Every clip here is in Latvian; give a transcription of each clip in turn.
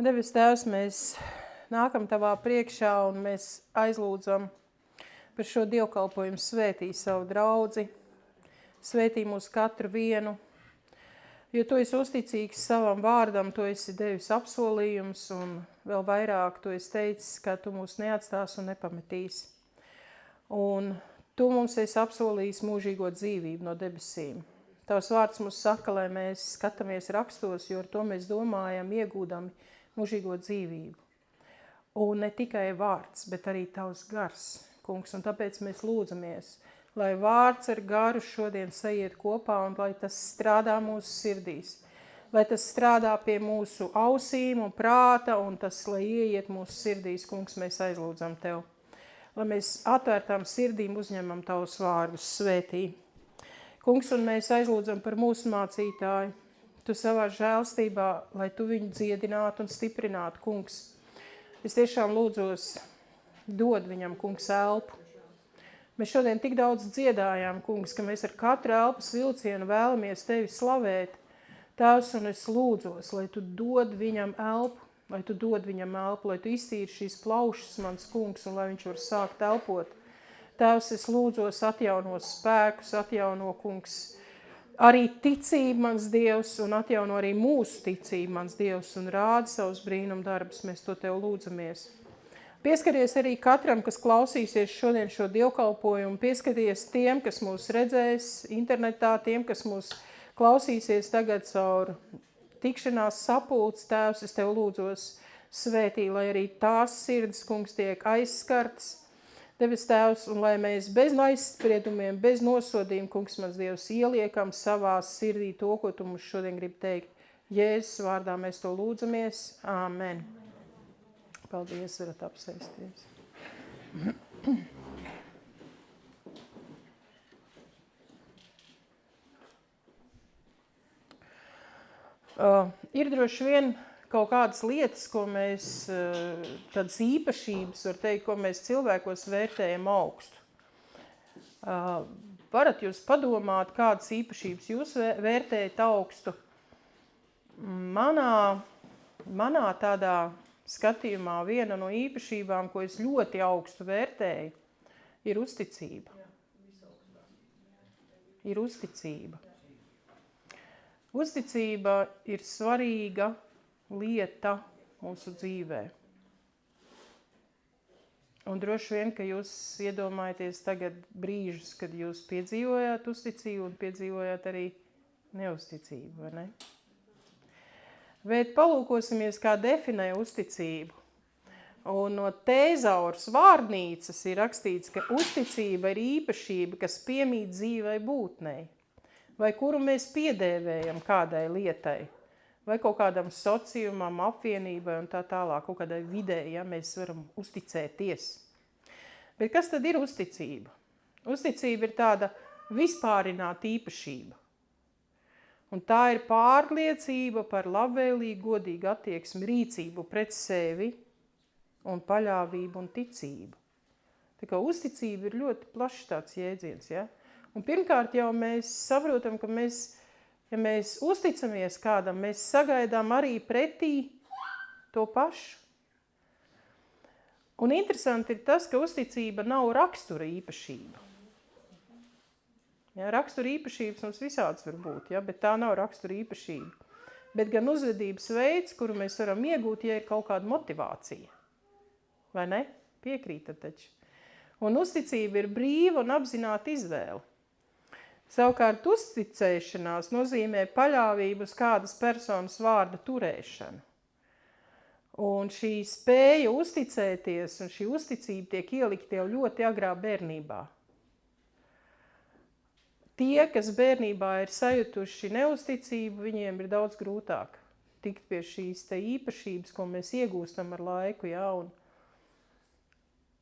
Debes Tēvs, mēs nākam Tavā priekšā un mēs aizlūdzam par šo dievkalpojumu. Svētī savu draudzi, svētī mūs katru vienu, jo Tu esi uzticīgs savam vārdam, Tu esi devis apsolījums un vēl vairāk Tu esi teicis, ka Tu mūs neatstās un nepametīs. Un Tu mums esi apsolījis mūžīgo dzīvību no debesīm. Tavs vārds mums saka, lai mēs skatāmies rakstos, jo ar to mēs domājam, iegūdami mūžīgo dzīvību. Un ne tikai vārds, bet arī Tavs gars, kungs. Un tāpēc mēs lūdzamies, lai vārds ar garu šodien sajiet kopā un lai tas strādā mūsu sirdīs. Lai tas strādā pie mūsu ausīm un prāta un tas, lai ieiet mūsu sirdīs, kungs, mēs aizlūdzam Tev. Lai mēs atvērtām sirdīm uzņemam Tavus vārdus, svētī. Kungs, un mēs aizlūdzam par mūsu mācītāju. Tu savā žēlstībā, lai Tu viņu dziedinātu un stiprinātu, kungs. Es tiešām lūdzos, dod viņam, kungs, elpu. Mēs šodien tik daudz dziedājām, kungs, ka mēs ar katru elpas vilcienu vēlamies Tevi slavēt. Tēvs, un es lūdzos, lai Tu dod viņam elpu, lai Tu iztīri šīs plaušas, mans kungs, un lai viņš var sākt elpot. Tēvs, es lūdzos, atjauno spēkus, atjauno, kungs, arī ticību, mans Dievs, un atjauno arī mūsu ticību, mans Dievs, un rādi savus brīnum darbus, mēs to Tev lūdzamies. Pieskaries arī katram, kas klausīsies šodien šo dievkalpojumu, pieskaties tiem, kas mūs redzēs internetā, tiem, kas mūs klausīsies tagad caur tikšanās sapulces, Tēvs, es Tev lūdzos svētī, lai arī tās sirds, kungs, tiek aizskartas, Debes Tēvs, un lai mēs bez aizspriedumiem, bez nosodījuma, kungs, mans Dievs, ieliekam savā sirdī to, ko Tu mums šodien grib teikt. Jēzus vārdā mēs to lūdzamies. Āmen. Paldies, varat apsēsties. Ir droši vien kaut kādas lietas, ko mēs, tādas īpašības, var teikt, ko mēs cilvēkos vērtējam augstu. Varat jūs padomāt, kādas īpašības jūs vērtējat augstu? Manā tādā skatījumā viena no īpašībām, ko es ļoti augstu vērtēju, ir uzticība. Uzticība ir svarīga lieta mūsu dzīvē. Un droši vien, ka jūs iedomājaties tagad brīžus, kad jūs piedzīvojāt uzticību un piedzīvojāt arī neuzticību, vai ne? Bet palūkosimies, kā definē uzticību. Un no Tēzauras vārnīcas ir rakstīts, ka uzticība ir īpašība, kas piemīt dzīvai būtnei, vai kuru mēs piedēvējam kādai lietai, vai kaut kādam sociumam, apvienībai un tā tālāk, kaut kādai vidē, ja mēs varam uzticēties. Bet kas tad ir uzticība? Uzticība ir tāda vispārināta īpašība. Un tā ir pārliecība par labvēlīgu, godīgu attieksmi, rīcību pret sevi un paļāvību un ticību. Tā kā uzticība ir ļoti plašs tāds jēdziens, ja? Un pirmkārt jau mēs saprotam, ka ja mēs uzticamies kādam, mēs sagaidām arī pretī to pašu. Un interesanti ir tas, ka uzticība nav rakstura īpašība. Ja, rakstura īpašības mums visāds var būt, ja, bet tā nav rakstura īpašība. Bet gan uzvedības veids, kuru mēs varam iegūt, ja ir kaut kāda motivācija. Vai ne? Piekrītat taču. Un uzticība ir brīva un apzināta izvēle. Savukārt uzticēšanās nozīmē paļāvību uz kādas personas vārda turēšanu. Un šī spēja uzticēties un šī uzticība tiek ielikta jau ļoti agrā bērnībā. Tie, kas bērnībā ir sajutuši neuzticību, viņiem ir daudz grūtāk tikt pie šīs te īpašības, ko mēs iegūstam ar laiku. Ja?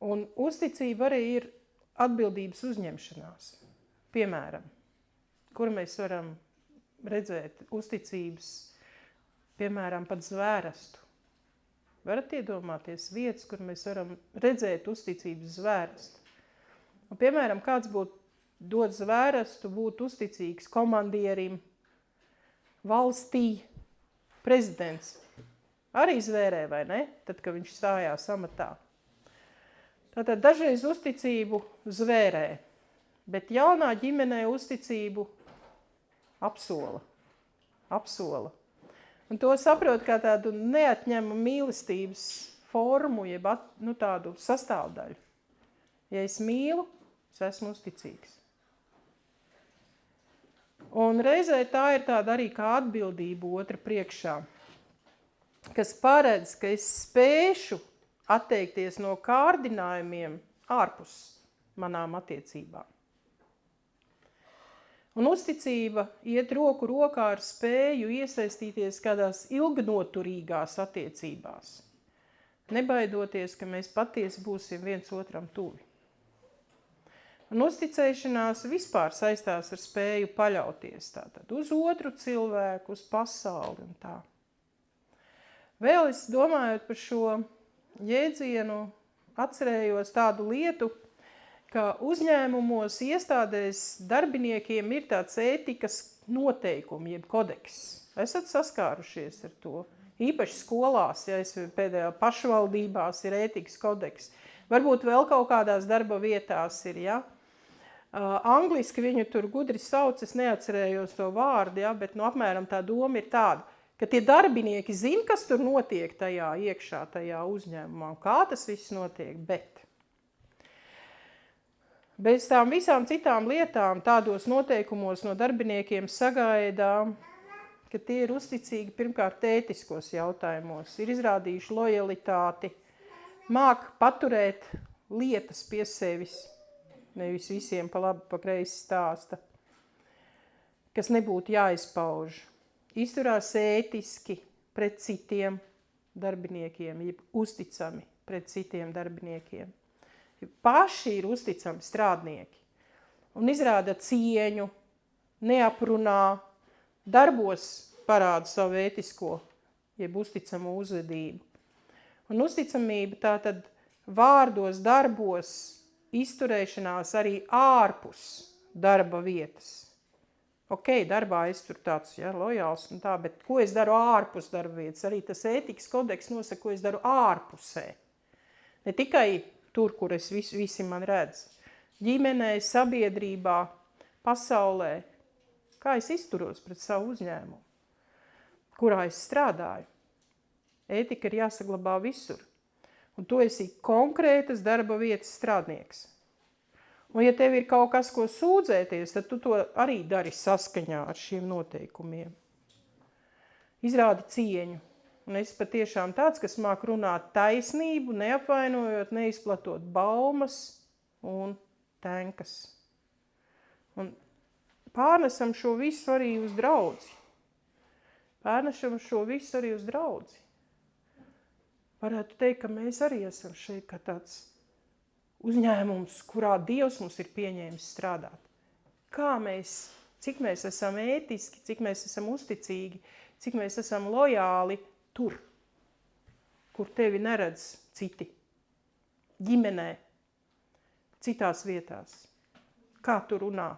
Un uzticība arī ir atbildības uzņemšanās. Piemēram, kur mēs varam redzēt uzticības, piemēram, pat zvērestu. Varat iedomāties vietas, kur mēs varam redzēt uzticības zvērestu. Un, piemēram, kāds būtu dot zvērestu, būt uzticīgs komandierim, valstī, prezidents. Arī zvērē, vai ne? Tad, kad viņš stājās amatā. Tātad dažreiz uzticību zvērē, bet jaunā ģimenē uzticību apsola. Un to saprot kā tādu neatņemu mīlestības formu, jeb tādu sastāvdaļu. Ja es mīlu, es esmu uzticīgs. Un reizē tā ir tāda arī kā atbildība otra priekšā, kas paredz, ka es spēšu atteikties no kārdinājumiem ārpus manām attiecībām. Un uzticība iet roku rokā ar spēju iesaistīties kādās ilgnoturīgās attiecībās, nebaidoties, ka mēs patiesi būsim viens otram tuvi. Un uzticēšanās vispār saistās ar spēju paļauties tātad uz otru cilvēku, uz pasauli un tā. Vēl es domājot par šo jēdzienu, atcerējos tādu lietu, ka uzņēmumos, iestādēs darbiniekiem ir tāds ētikas noteikumi, jeb kodeks. Esat saskārušies ar to. Īpaši skolās, ja es pēdējā pašvaldībās ir ētikas kodeks. Varbūt vēl kaut kādās darba vietās ir, ja. Angliski viņu tur gudri sauc, es neatcerējos to vārdu, ja, bet apmēram tā doma ir tāda, ka tie darbinieki zina, kas tur notiek tajā iekšā, tajā uzņēmumā, kā tas viss notiek, bet bez tām visām citām lietām tādos noteikumos no darbiniekiem sagaidām, ka tie ir uzticīgi pirmkārt ētiskos jautājumos, ir izrādījuši lojalitāti, māk paturēt lietas pie sevis, nevis visiem pa labi, pa kreisi stāsta, kas nebūtu jāizpauž. Izturās ētiski pret citiem darbiniekiem, jeb uzticami pret citiem darbiniekiem. Paši ir uzticami strādnieki un izrāda cieņu, neaprunā, darbos parāda savu ētisko, jeb uzticamu uzvedību. Un uzticamība tātad vārdos, darbos, izturēšanās arī ārpus darba vietas. Ok, darbā es tur tāds, ja, lojāls un tā, bet ko es daru ārpus darba vietas? Arī tas ētikas kodeks nosaka, ko es daru ārpusē. Ne tikai tur, kur es visi man redz. Ģimenē, sabiedrībā, pasaulē. Kā es izturos pret savu uzņēmumu? Kurā es strādāju? Ētika ir jāsaglabā visur. Un tu esi konkrētas darba vietas strādnieks. Un ja tev ir kaut kas, ko sūdzēties, tad tu to arī dari saskaņā ar šiem noteikumiem. Izrādi cieņu. Un es patiešām tāds, kas māk runāt taisnību, neapvainojot, neizplatot baumas un tenkas. Un pārnesam šo visu arī uz draudzi. Varētu teikt, ka mēs arī esam šeit kā tāds uzņēmums, kurā Dievs mums ir pieņēmis strādāt. Cik mēs esam ētiski, cik mēs esam uzticīgi, cik mēs esam lojāli tur, kur tevi neredz citi. Ģimenē, citās vietās. Kā tu runā,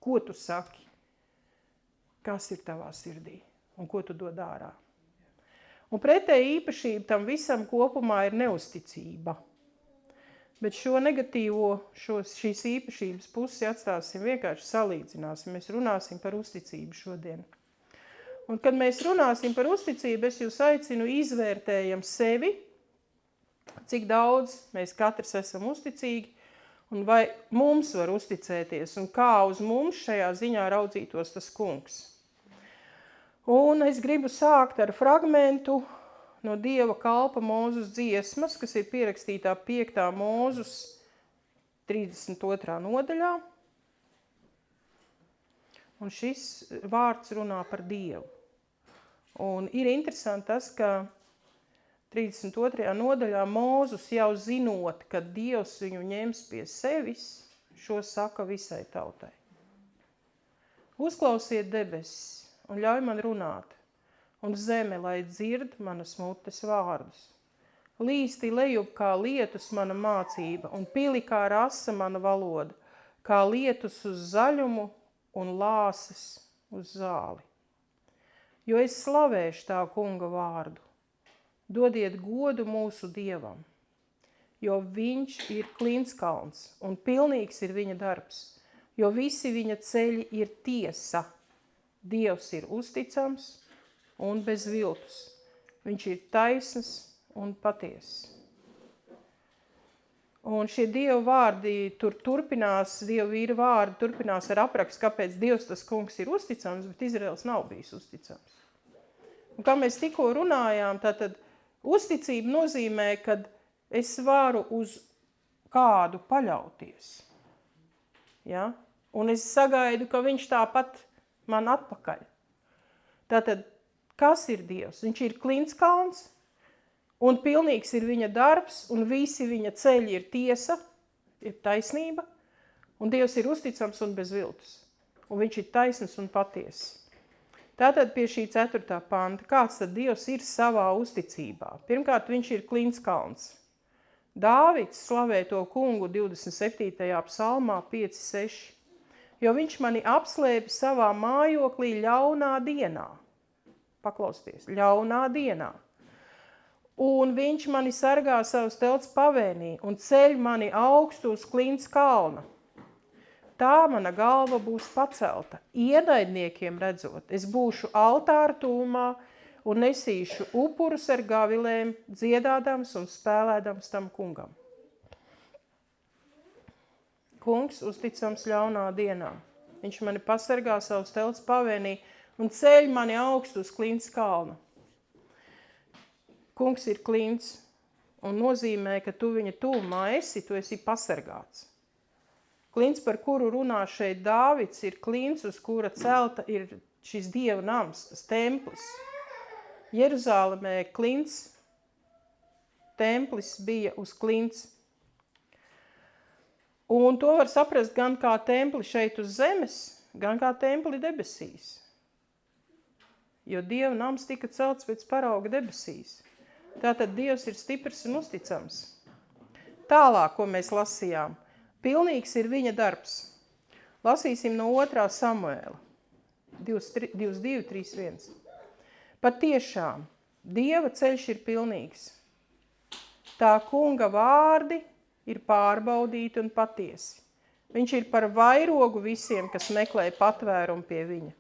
ko tu saki, kas ir tavā sirdī un ko tu dod ārā. Un pretēji īpašība tam visam kopumā ir neusticība. Bet šo negatīvo, šīs īpašības pusi atstāsim vienkārši salīdzināsim. Mēs runāsim par uzticību šodien. Un kad mēs runāsim par uzticību, es jūs aicinu izvērtējam sevi, cik daudz mēs katrs esam uzticīgi un vai mums var uzticēties un kā uz mums šajā ziņā raudzītos tas kungs. Un es gribu sākt ar fragmentu no Dieva kalpa Mūzus dziesmas, kas ir pierakstītā 5. Mūzus 32. nodaļā. Un šis vārds runā par Dievu. Un ir interesanti tas, ka 32. nodaļā Mūzus jau zinot, ka Dievs viņu ņems pie sevis, šo saka visai tautai. Uzklausiet debesis un ļauj man runāt, un zeme, lai dzird manas mutes vārdus. Līsti lejup kā lietus mana mācība, un pili kā rasa mana valoda, kā lietus uz zaļumu un lāses uz zāli. Jo es slavēšu tā kunga vārdu, dodiet godu mūsu Dievam, jo viņš ir klinskalns un pilnīgs ir viņa darbs, jo visi viņa ceļi ir tiesa. Dievs ir uzticams un bez viltus. Viņš ir taisns un patiess. Un šie Dieva vārdi turpinās, Dieva vīra vārdi turpinās ar aprakstu, kāpēc Dievs tas kungs ir uzticams, bet Izraels nav bijis uzticams. Un kā mēs tikko runājām, tātad uzticība nozīmē, kad es varu uz kādu paļauties. Ja? Un es sagaidu, ka viņš tāpat man atpakaļ. Tātad, kas ir Dievs? Viņš ir klinskalns, un pilnīgs ir viņa darbs, un visi viņa ceļi ir tiesa, ir taisnība, un Dievs ir uzticams un bez viltus. Un viņš ir taisns un patiess. Tātad pie šī 4. panta, kāds tad Dievs ir savā uzticībā? Pirmkārt, viņš ir klinskalns. Dāvids slavē to kungu 27. psalmā 5:6. Jo viņš mani apslēpi savā mājoklī ļaunā dienā. Paklausties, ļaunā dienā. Un viņš mani sargā savus telts pavēnī un ceļ mani augstu uz klints kalna. Tā mana galva būs pacelta. Ienaidniekiem redzot, es būšu altāra tūmā un nesīšu upurus ar gavilēm, dziedādams un spēlēdams tam kungam. Kungs uzticams ļaunā dienā. Viņš mani pasargā savus telts pavēnī un ceļ mani augstu uz klints kalna. Kungs ir klints un nozīmē, ka tu viņa tuvumā esi, tu esi pasargāts. Klints, par kuru runā šeit Dāvids, ir klints, uz kura celta ir šis Dieva nams, tas templis. Jeruzālemē klints, templis bija uz klints. Un to var saprast gan kā templi šeit uz zemes, gan kā templi debesīs. Jo Dieva nams tika celts pēc parauga debesīs. Tātad Dievs ir stiprs un uzticams. Tālāk, ko mēs lasījām, pilnīgs ir viņa darbs. Lasīsim no 2. Samuēla, 22:3:1. Patiešām, Dieva ceļš ir pilnīgs. Tā kunga vārdi ir pārbaudīti un patiesi. Viņš ir par vairogu visiem, kas meklē patvērumu pie viņa.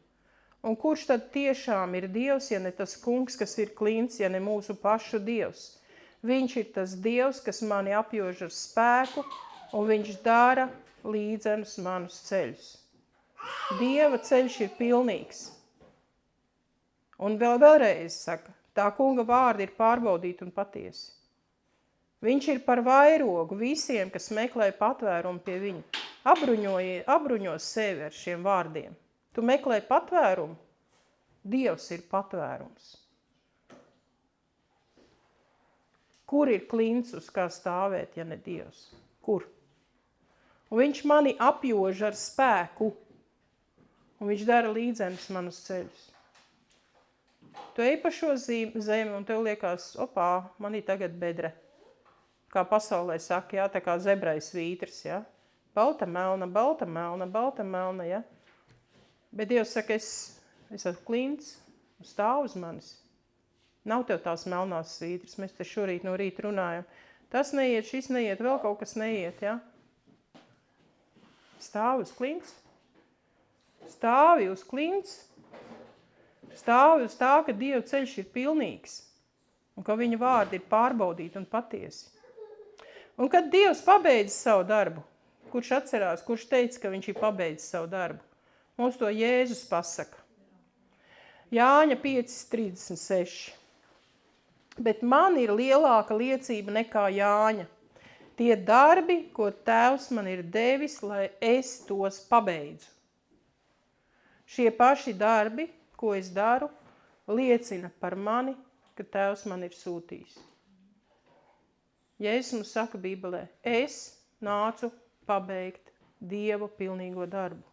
Un kurš tad tiešām ir Dievs, ja ne tas kungs, kas ir klints, ja ne mūsu pašu Dievs? Viņš ir tas Dievs, kas mani apjož ar spēku, un viņš dara līdzenus manus ceļus. Dieva ceļš ir pilnīgs. Un vēlreiz saka, tā kunga vārdi ir pārbaudīti un patiesi. Viņš ir par vairogu visiem, kas meklē patvērumu pie viņa. Apbruņo sevi ar šiem vārdiem. Tu meklē patvērumu, Dievs ir patvērums. Kur ir klints, uz kā stāvēt, ja ne Dievs? Kur? Un viņš mani apjož ar spēku, un viņš dara līdzenus manus ceļus. Tu ej pa šo zemi, un tev liekas, opā, man ir tagad bedre. Kā pasaulē saka, jā, tā kā zebrais vītrs, jā. Balta melna, balta melna, balta melna, jā. Bet Dievs saka, es esmu klints, stāv uz manis. Nav tev tās melnās svītras, mēs te šorīt no rīta runājam. Tas neiet, šis neiet, vēl kaut kas neiet, jā. Stāv uz klints. Stāvi uz klints. Stāvi uz tā, ka Dieva ceļš ir pilnīgs. Un ka viņa vārdi ir pārbaudīti un patiesi. Un kad Dievs pabeidz savu darbu, kurš atcerās, kurš teica, ka viņš ir pabeidzis savu darbu? Mums to Jēzus pasaka. Jāņa 5:36. Bet man ir lielāka liecība nekā Jāņa. Tie darbi, ko Tēvs man ir devis, lai es tos pabeidzu. Šie paši darbi, ko es daru, liecina par mani, ka Tēvs man ir sūtījis. Jēzus mums saka Bībelē, es nācu pabeigt Dieva pilnīgo darbu.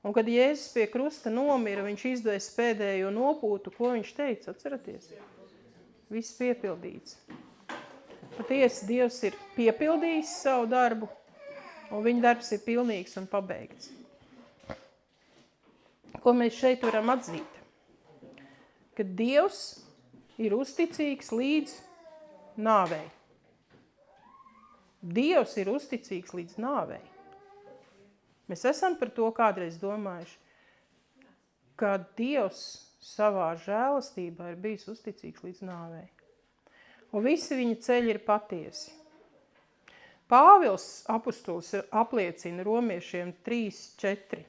Un kad Jēzus pie krusta nomira, viņš izdevs pēdējo nopūtu, ko viņš teica, atceraties? Viss piepildīts. Patiesi Dievs ir piepildījis savu darbu, un viņa darbs ir pilnīgs un pabeigts. Ko mēs šeit varam atzīt? Ka Dievs ir uzticīgs līdz nāvei. Dievs ir uzticīgs līdz nāvei. Mēs esam par to kādreiz domājuši, ka Dievs savā žēlastībā ir bijis uzticīgs līdz nāvei. Un visi viņa ceļi ir patiesi. Pāvils apustulis apliecina romiešiem 3:4.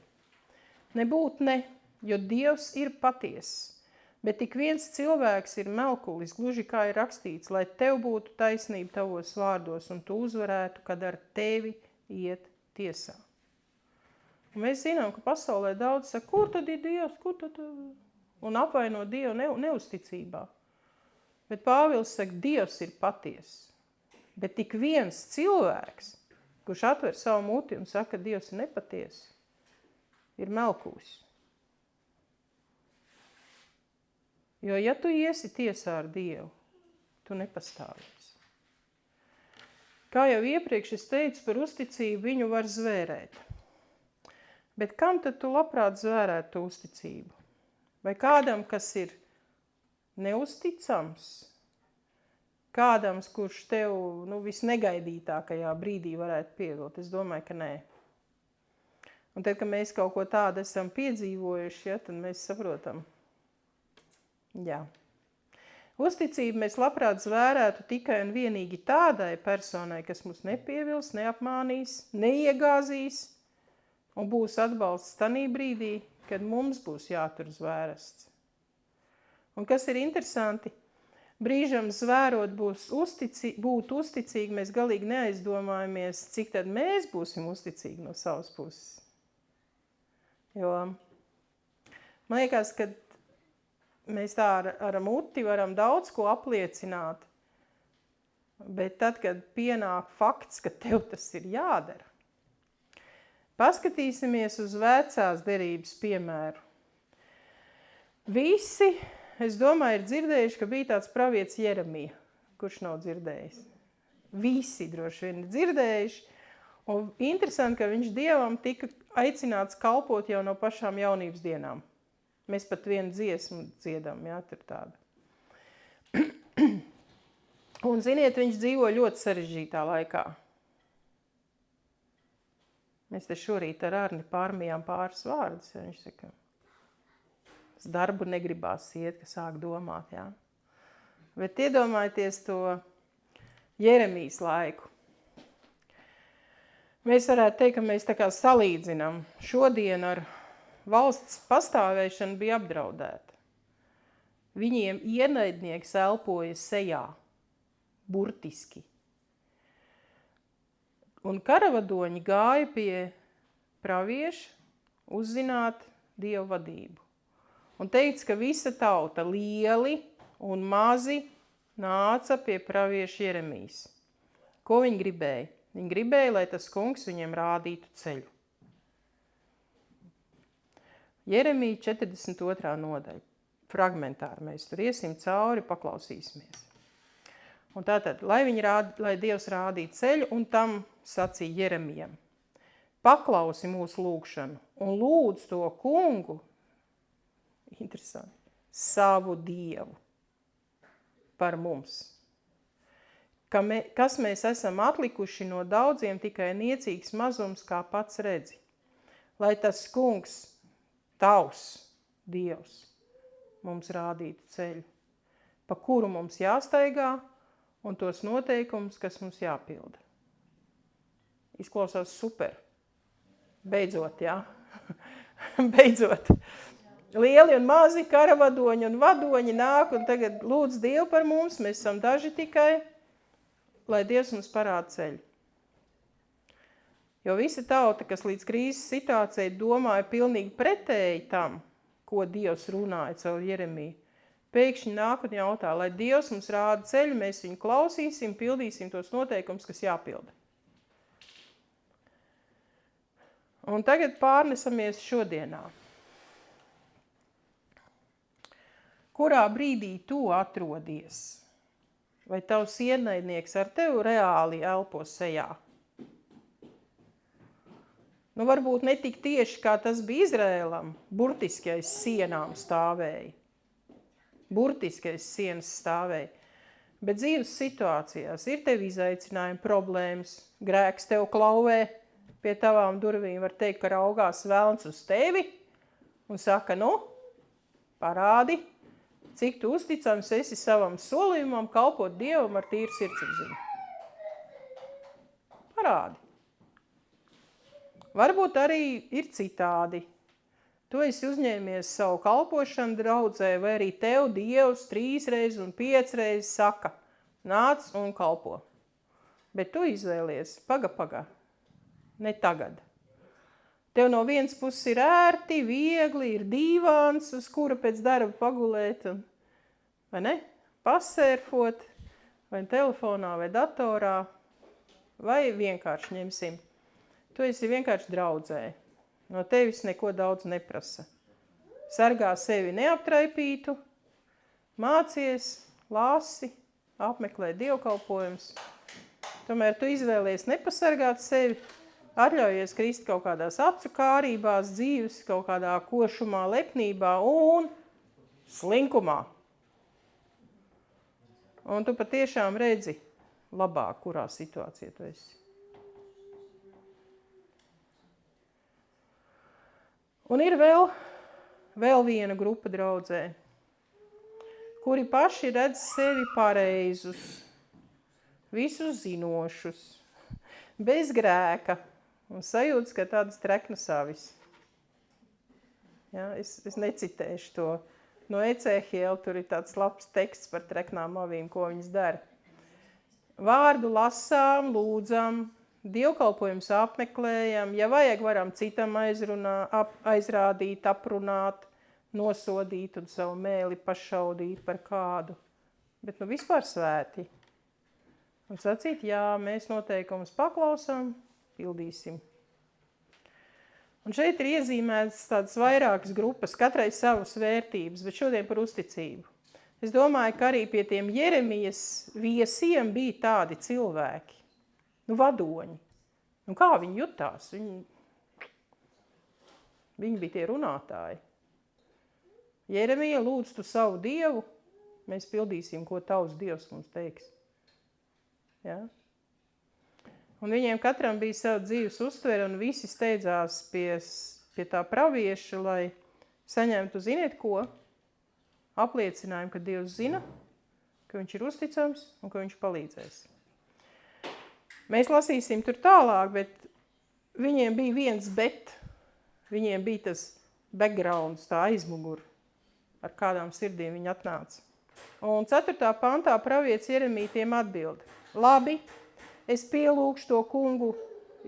Nebūt ne, jo Dievs ir patiess, bet tik viens cilvēks ir melkulis, gluži kā ir rakstīts, lai tev būtu taisnība tavos vārdos un tu uzvarētu, kad ar tevi iet tiesā. Un mēs zinām, ka pasaulē daudz saka, kur tad ir Dievs, kur tad... Un apvaino Dievu neusticībā. Bet Pāvils saka, Dievs ir patiess. Bet tik viens cilvēks, kurš atver savu muti un saka, ka Dievs ir nepatiess, ir melkūs. Jo ja tu iesi tiesā ar Dievu, tu nepastāvēsi. Kā jau iepriekš es teicu, par uzticību viņu var zvērēt. Bet kam tad tu labprāt zvērētu tu uzticību? Vai kādam, kas ir neusticams? Kādam, kurš tev visnegaidītākajā brīdī varētu pievilt? Es domāju, ka nē. Un tad, kad mēs kaut ko tādu esam piedzīvojuši, tad mēs saprotam. Jā. Uzticību mēs labprāt zvērētu tikai un vienīgi tādai personai, kas mūs nepievils, neapmānīs, neiegāzīs un būs atbalsts tanī brīdī, kad mums būs jātur zvērests. Un kas ir interesanti, brīžam zvērot būt uzticīgi, mēs galīgi neaizdomājamies, cik tad mēs būsim uzticīgi no savas puses. Jo man liekas, ka mēs tā ar muti varam daudz ko apliecināt, bet tad, kad pienāk fakts, ka tev tas ir jādara, paskatīsimies uz vecās derības piemēru. Visi, es domāju, ir dzirdējuši, ka bija tāds pravietis Jeremija, kurš nav dzirdējis. Visi droši vien ir dzirdējuši. Un interesanti, ka viņš Dievam tika aicināts kalpot jau no pašām jaunības dienām. Mēs pat vienu dziesmu dziedam, jā, tur tāda. Un ziniet, viņš dzīvo ļoti sarežģītā laikā. Mēs te šorīt ar Arni pārmījām pāris vārdus, ja viņš saka, es darbu negribās iet, ka sāk domāt, jā. Bet iedomājieties to Jeremijas laiku. Mēs varētu teikt, ka mēs tā kā salīdzinām. Šodien ar valsts pastāvēšanu bija apdraudēta. Viņiem ienaidnieks elpoja sejā, burtiski. Un karavadoņi gāja pie pravieša uzzināt Dievu vadību. Un teica, ka visa tauta lieli un mazi nāca pie pravieša Jeremijas. Ko viņi gribēja? Viņi gribēja, lai tas kungs viņiem rādītu ceļu. Jeremija 42. nodaļa. Fragmentāri mēs tur iesim cauri, paklausīsimies. Un tātad, lai Dievs rādītu ceļu, un tam sacīja Jeremijam, paklausi mūsu lūgšanu un lūdz to kungu, interesanti, savu Dievu par mums. Kas mēs esam atlikuši no daudziem tikai niecīgs mazums, kā pats redzi. Lai tas kungs, tavs Dievs, mums rādītu ceļu, pa kuru mums jāstaigā, un tos noteikumus, kas mums jāpilda. Izklausās super. Beidzot, jā. Beidzot. Lieli un mazi karavadoņi un vadoņi nāk, un tagad lūdz Dievu par mums, mēs esam daži tikai, lai Dievs mums parāda ceļu. Jo visa tauta, kas līdz krīzes situācijai domāja pilnīgi pretēji tam, ko Dievs runāja caur Jeremiju, pēkšņi nāk un jautā, lai Dievs mums rāda ceļu, mēs viņu klausīsim, pildīsim tos noteikumus, kas jāpilda. Un tagad pārnesamies šodienā. Kurā brīdī tu atrodies? Vai tavs ienaidnieks ar tevi reāli elpo sejā? Nu, varbūt ne tik tieši, kā tas bija Izrēlam, burtiski aiz sienām stāvēja. burtiski aiz sienas stāvēji. Bet dzīves situācijās ir tev izaicinājumi, problēmas, grēks tev klauvē pie tavām durvīm, var teikt, ka raugās velns uz tevi un saka, nu, parādi, cik tu uzticams esi savam solījumam kalpot Dievam ar tīru sirdsapziņu. Parādi. Varbūt arī ir citādi. Tu esi uzņēmies savu kalpošanu draudzē, vai arī tev Dievs 3 reizes un 5 reizes saka, nāc un kalpo. Bet tu izvēlies, paga, ne tagad. Tev no vienas puses ir ērti, viegli, ir dīvāns, uz kura pēc darba pagulēt, un, vai ne? Pasērfot, vai telefonā, vai datorā, vai vienkārši ņemsim. Tu esi vienkārši draudzē. No tevis neko daudz neprasa. Sargā sevi neaptraipītu, mācies, lasi, apmeklē dievkalpojumus. Tomēr tu izvēlies nepasargāt sevi, atļaujies krist kaut kādās acu kārībās, dzīves, kaut kādā košumā, lepnībā un slinkumā. Un tu patiešām redzi labāk, kurā situācijā tu esi. Un ir vēl viena grupa draudzē, kuri paši redz sevi pareizus, visus zinošus, bez grēka un sajūtas, ka tādas treknas avis. Ja, es necitēšu to no Ecēhiela, tur ir tāds labs teksts par treknām avīm, ko viņas dara. Vārdu lasām, lūdzam, dievkalpojumus apmeklējam, ja vajag, varam citam aizrādīt, aprunāt, nosodīt un savu mēli pašaudīt par kādu. Bet nu vispār svēti. Un sacīt, jā, mēs noteikumus paklausām, pildīsim. Un šeit ir iezīmētas tādas vairākas grupas, katrai savas vērtības, bet šodien par uzticību. Es domāju, ka arī pie tiem Jeremijas viesiem bija tādi cilvēki. Nu, vadoņi. Nu, kā viņi jutās? Viņi bija tie runātāji. Jeremija, lūdz tu savu Dievu, mēs pildīsim, ko tavs Dievs mums teiks. Ja? Un viņiem katram bija sava dzīves uztvere, un visi steidzās pie tā pravieša, lai saņemtu, ziniet ko? Apliecinājumu, ka Dievs zina, ka viņš ir uzticams un ka viņš palīdzēs. Mēs lasīsim tur tālāk, bet viņiem bija viens bet. Viņiem bija tas backgrounds, tā aizmugur, ar kādām sirdīm viņi atnāca. Un 4. pantā pravietis Jeremija tiem atbild. Labi, es pielūgšu to kungu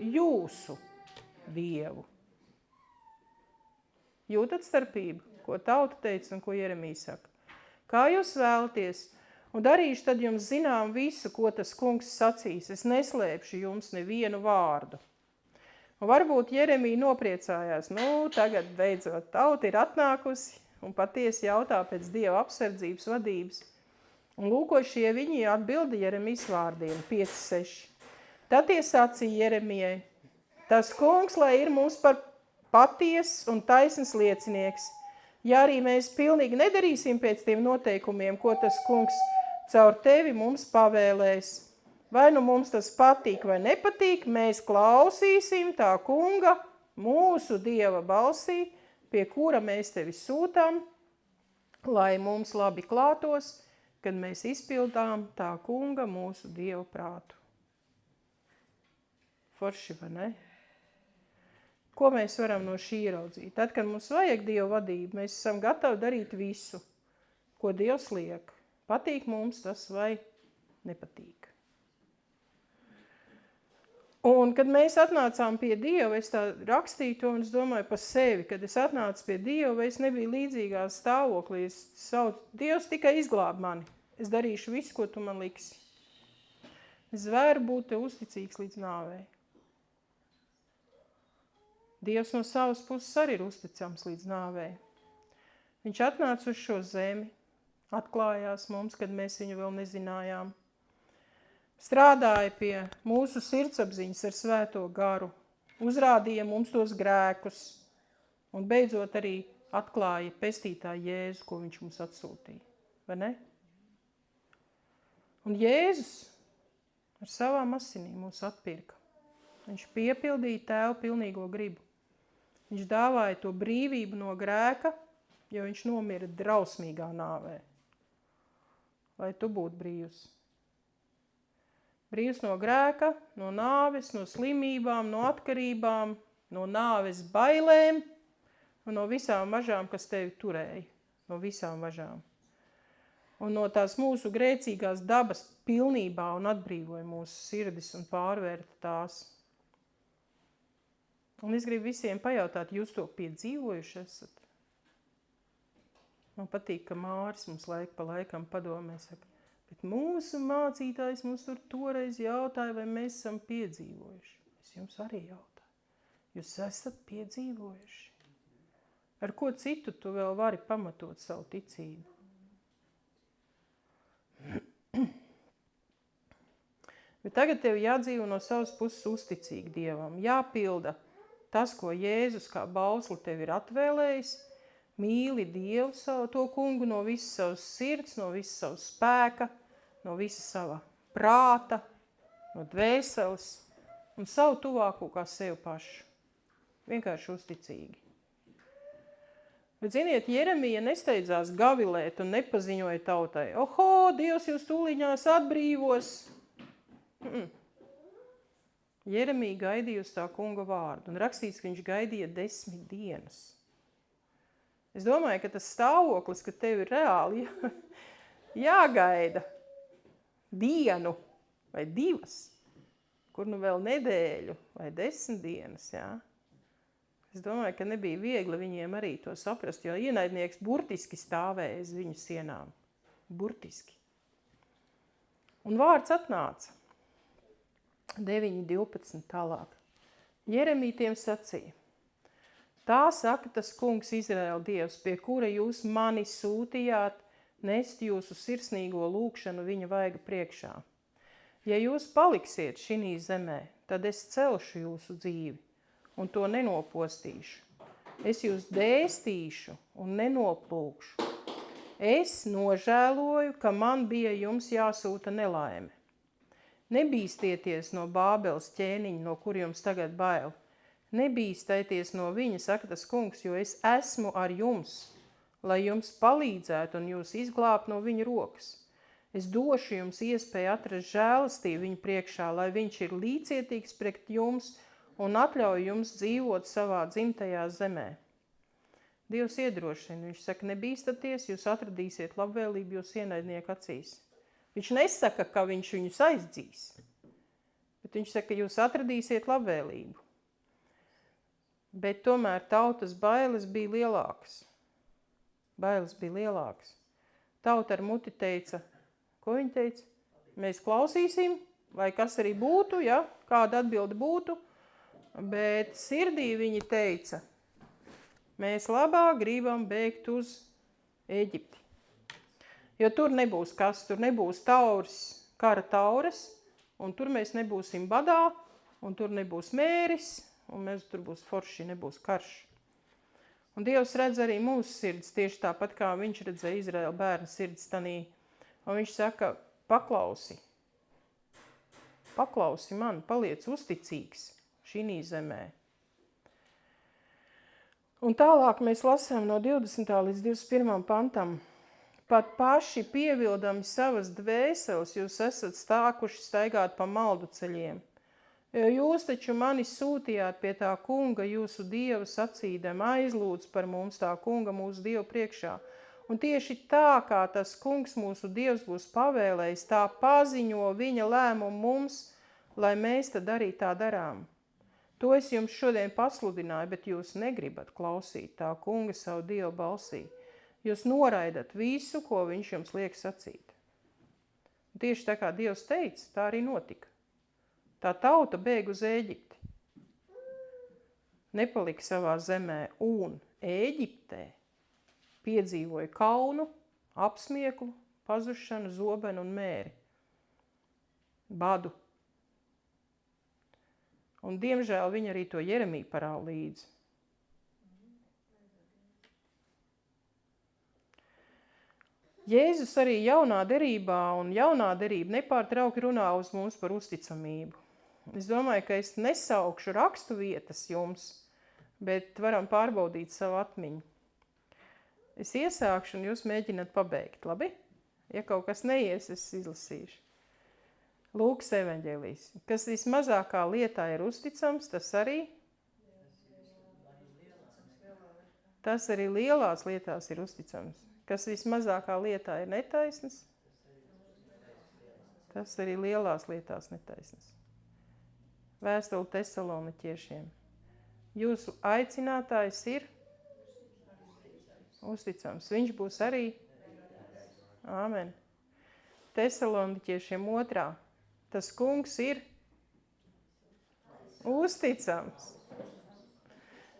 jūsu Dievu. Jūtat starpību, ko tauta teica un ko Jeremija saka? Kā jūs vēlaties? Un darīšu tad jums zinām visu, ko tas kungs sacīs. Es neslēpšu jums nevienu vārdu. Un varbūt Jeremija nopriecājās. Nu, tagad beidzot tauta ir atnākusi un patiesi jautā pēc Dieva apsardzības vadības. Un lūko šie viņi atbildi Jeremijas vārdiem 5-6. Tad tie sacīja Jeremijai. Tas kungs, lai ir mums par patiess un taisns liecinieks. Ja arī mēs pilnīgi nedarīsim pēc tiem noteikumiem, ko tas kungs caur tevi mums pavēlēs. Vai nu mums tas patīk vai nepatīk, mēs klausīsim tā kunga, mūsu Dieva balsī, pie kura mēs tevi sūtām, lai mums labi klātos, kad mēs izpildām tā kunga, mūsu Dieva prātu. Forši, vai ne? Ko mēs varam no šī ieraudzīt? Tad, kad mums vajag Dieva vadību, mēs esam gatavi darīt visu, ko Dievs liek. Patīk mums tas vai nepatīk. Un, kad mēs atnācām pie Dieva, es tā rakstīju to un es domāju par sevi, kad es atnācu pie Dieva, es nebiju līdzīgā stāvoklī. Dievs tikai izglāb mani. Es darīšu visu, ko tu man liksi. Es vēru būt tev uzticīgs līdz nāvei. Dievs no savas puses arī ir uzticams līdz nāvei. Viņš atnāca uz šo zemi, atklājās mums, kad mēs viņu vēl nezinājām. Strādāja pie mūsu sirdsapziņas ar svēto garu, uzrādīja mums tos grēkus un beidzot arī atklāja pestītāju Jēzu, ko viņš mums atsūtīja. vai ne? Un Jēzus ar savām asinīm mūs atpirka. Viņš piepildīja Tēva pilnīgo gribu. Viņš dāvāja to brīvību no grēka, jo viņš nomira drausmīgā nāvē. Lai tu būtu brīvs. Brīvs no grēka, no nāves, no slimībām, no atkarībām, no nāves bailēm un no visām važām, kas tevi turēja. No visām važām. Un no tās mūsu grēcīgās dabas pilnībā un atbrīvoja mūsu sirdis un pārvērta tās. Un es gribu visiem pajautāt, jūs to piedzīvojuši esat? Man patīk, ka Māris mums laiku pa laikam padomē saka, bet mūsu mācītājs mums tur toreiz jautāja, vai mēs esam piedzīvojuši. Es jums arī jautāju. Jūs esat piedzīvojuši. Ar ko citu tu vēl vari pamatot savu ticību? Bet tagad tev jādzīvo no savas puses uzticīgi Dievam. Jāpilda tas, ko Jēzus kā bausli tev ir atvēlējis. Mīli Dievu savu to kungu no visas savas sirds, no visas savas spēka, no visas sava prāta, no dvēseles un savu tuvāko kā sevi pašu. Vienkārši uzticīgi. Bet, ziniet, Jeremija nesteidzās gavilēt un nepaziņoja tautai. Oho, Dievs jūs tūliņās atbrīvos. Jeremija gaidīja uz tā kunga vārdu. Un rakstīts, ka viņš gaidīja 10 dienas. Es domāju, ka tas stāvoklis, ka tev ir reāli jāgaida dienu vai 2, kur nu vēl nedēļu vai 10 dienas, jā. Es domāju, ka nebija viegli viņiem arī to saprast, jo ienaidnieks burtiski stāvēja uz viņu sienām. Burtiski. Un vārds atnāca. 9.12 tālāk. Jeremija tiem sacīja. Tā saka tas kungs Izraēla Dievs, pie kura jūs mani sūtījāt nest jūsu sirsnīgo lūgšanu viņa vaiga priekšā. Ja jūs paliksiet šinī zemē, tad es celšu jūsu dzīvi un to nenopostīšu. Es jūs dēstīšu un nenoplūkšu. Es nožēloju, ka man bija jums jāsūta nelaime. Nebīstieties no Bābeles ķēniņa, no kur jums tagad bail. Nebīstieties no viņa, saka tas kungs, jo es esmu ar jums, lai jums palīdzētu un jūs izglābt no viņa rokas. Es došu jums iespēju atrast žēlastību viņa priekšā, lai viņš ir līdzcietīgs pret jums un atļauj jums dzīvot savā dzimtajā zemē. Dievs iedrošina, viņš saka, nebīstaties, jūs atradīsiet labvēlību jūs ienaidnieku acīs. Viņš nesaka, ka viņš viņus aizdzīs, bet viņš saka, ka jūs atradīsiet labvēlību. Bet tomēr tautas bailes bija lielākas. Bailes bija lielākas. Tauta ar muti teica, ko viņa teica? Mēs klausīsim, vai kas arī būtu, ja? Kāda atbilde būtu, bet sirdī viņi teica, mēs labāk gribam bēgt uz Ēģipti. Jo tur nebūs kas, tur nebūs tauris, kara tauras, un tur mēs nebūsim badā, un tur nebūs mēris, un mēs tur būs forši, nebūs karš. Un Dievs redz arī mūsu sirds, tieši tāpat kā viņš redzēja Izraēla bērnu sirds tanī. Un viņš saka, paklausi man, paliec uzticīgs šī zemē. Un tālāk mēs lasām no 20. līdz 21. pantam. Pat paši pievildami savas dvēseles, jūs esat stākuši staigāt pa maldu ceļiem. Jo jūs taču mani sūtījāt pie tā kunga jūsu Dievu sacīdam, aizlūdz par mums tā kunga mūsu Dievu priekšā. Un tieši tā, kā tas kungs mūsu Dievs būs pavēlējis, tā paziņo viņa lēmumu mums, lai mēs tad arī tā darām. To es jums šodien pasludināju, bet jūs negribat klausīt tā kunga savu Dievu balsī. Jūs noraidat visu, ko viņš jums liek sacīt. Un tieši tā kā Dievs teica, tā arī notika. Tā tauta bēg uz Ēģipti. Nepalika savā zemē un Ēģiptē piedzīvoja kaunu, apsmieklu, pazušanu, zobenu un mēri. Badu. Un diemžēl viņi arī to Jeremiju parāda līdzi. Jēzus arī jaunā derībā un jaunā derība nepārtrauki runā uz mums par uzticamību. Es domāju, ka es nesaukšu rakstu vietas jums, bet varam pārbaudīt savu atmiņu. Es iesākšu un jūs mēģināt pabeigt, labi? Ja kaut kas neies, es izlasīšu. Lūkas evaņģēlijs. Kas vismazākā lietā ir uzticams, tas arī lielās lietās ir uzticams. Kas vismazākā lietā ir netaisnas, tas arī lielās lietās netaisnas. Vēstule Tesaloniķiešiem. Jūsu aicinātājs ir uzticams. Viņš būs arī. Āmen. Tesaloniķiešiem 2. Tas kungs ir uzticams.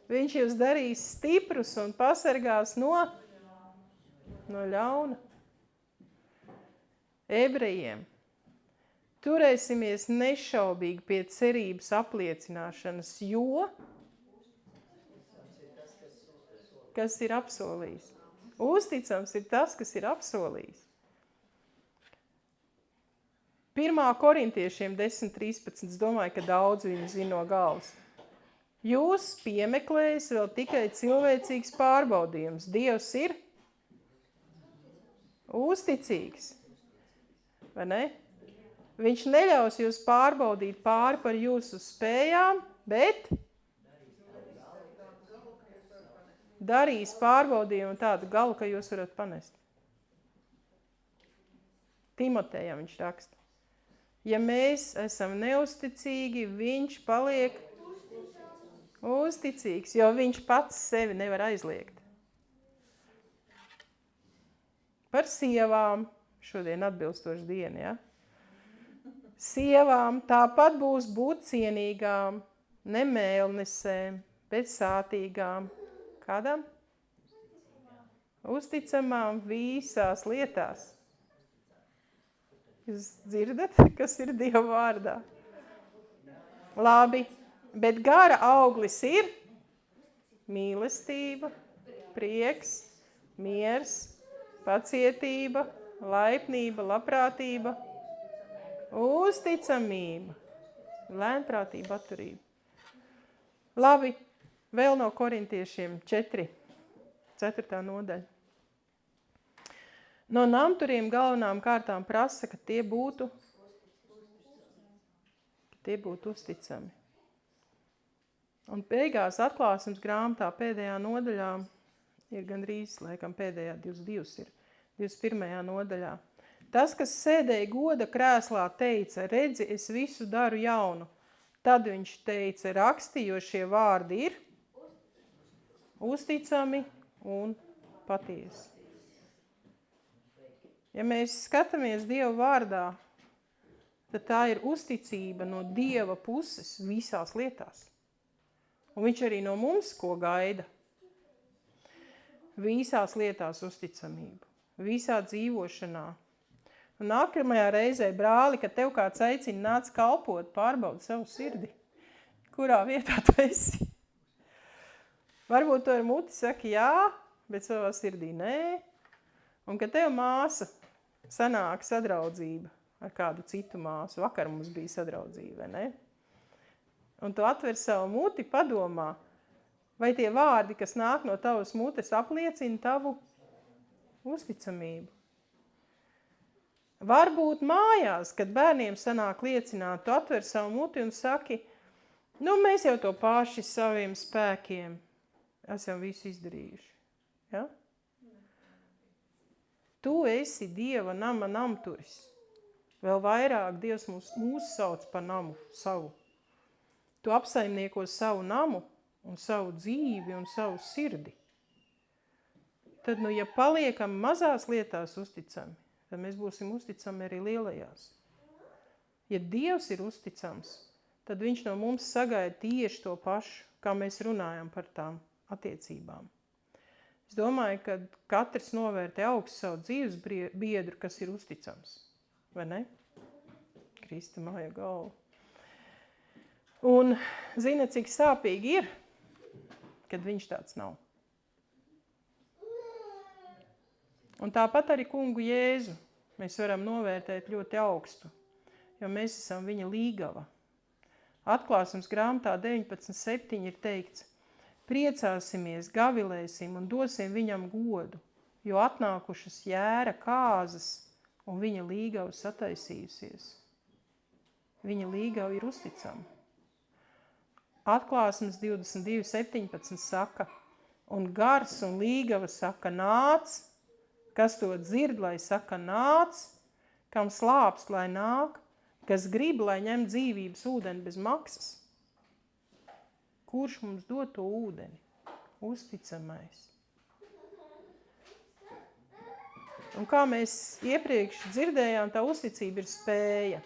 Viņš jūs darīs stiprus un pasargās no ļauna. Ebrejiem. Turēsimies nešaubīgi pie cerības apliecināšanas, jo kas ir apsolījis. Uzticams ir tas, kas ir apsolījis. 1. Korintiešiem 10.13. Es domāju, ka daudz viņu zina no galvas. Jūs piemeklējat vēl tikai cilvēcīgs pārbaudījums. Dievs ir uzticīgs. Vai ne? Viņš neļaus jūs pārbaudīt pāri par jūsu spējām, bet darīs pārbaudījumu tādu galu, ka jūs varat panest. Timotejam viņš raksta. Ja mēs esam neusticīgi, viņš paliek uzticīgs, jo viņš pats sevi nevar aizliegt. Par sievām, šodien atbilstoši diena, ja? Sievām tāpat būs būt cienīgām, nemēlnesēm, bet sātīgām. Kādām? Uzticamām visās lietās. Jūs dzirdat, kas ir Dieva vārdā? Labi. Bet gara auglis ir mīlestība, prieks, miers, pacietība, laipnība, labprātība, uzticamība, lēnprātība, atturība. Labi, vēl no Korintiešiem 4. nodaļa. No namturiem galvenām kārtām prasa, ka tie būtu uzticami. Un beigās atklāsmes grāmatā pēdējā nodaļā ir gandrīz, laikam pēdējā 22 ir, 21. nodaļā. Tas, kas sēdēja goda krēslā, teica, redzi, es visu daru jaunu. Tad viņš teica, raksti, jo šie vārdi ir uzticami un patiesi. Ja mēs skatāmies Dieva vārdā, tad tā ir uzticība no Dieva puses visās lietās. Un viņš arī no mums ko gaida. Visās lietās uzticamību. Visā dzīvošanā. Un nākamajā reizē, brāli, kad tev kāds aicina nāc kalpot, pārbaudi savu sirdi. Kurā vietā tu esi? Varbūt to ar muti saka jā, bet savā sirdī nē. Un kad tev māsa sanāk sadraudzība ar kādu citu māsu, vakar mums bija sadraudzība, vai ne? Un tu atver savu muti, padomā, vai tie vārdi, kas nāk no tavas mutes, apliecina tavu uzticamību. Varbūt mājās, kad bērniem sanāk liecināt, tu atver savu muti un saki, mēs jau to paši saviem spēkiem esam visu izdarījuši. Ja? Tu esi Dieva nama namturis. Vēl vairāk Dievs mūs sauc par namu savu. Tu apsaimnieko savu namu un savu dzīvi un savu sirdi. Tad, ja paliekam mazās lietās uzticami, tad mēs būsim uzticami arī lielajās. Ja Dievs ir uzticams, tad viņš no mums sagaida tieši to pašu, kā mēs runājam par tām attiecībām. Es domāju, ka katrs novērtē augstu savu dzīves biedru, kas ir uzticams. Vai ne? Krista māja galva. Un zina, cik sāpīgi ir, kad viņš tāds nav. Un tāpat arī kungu Jēzu mēs varam novērtēt ļoti augstu, jo mēs esam viņa līgava. Atklāsmes grāmatā 19.7 ir teikts: priecāsimies, gavilēsim un dosim viņam godu, jo atnākušas jēra kāzas un viņa līgava sataisījusies. Viņa līgava ir uzticama. Atklāsmes 22.17 saka: un gars un līgava saka nāc, kas to dzird, lai saka nāc, kam slāpst, lai nāk, kas grib, lai ņem dzīvības ūdeni bez maksas. Kurš mums dod to ūdeni? Uzticamais. Un kā mēs iepriekš dzirdējām, tā uzticība ir spēja.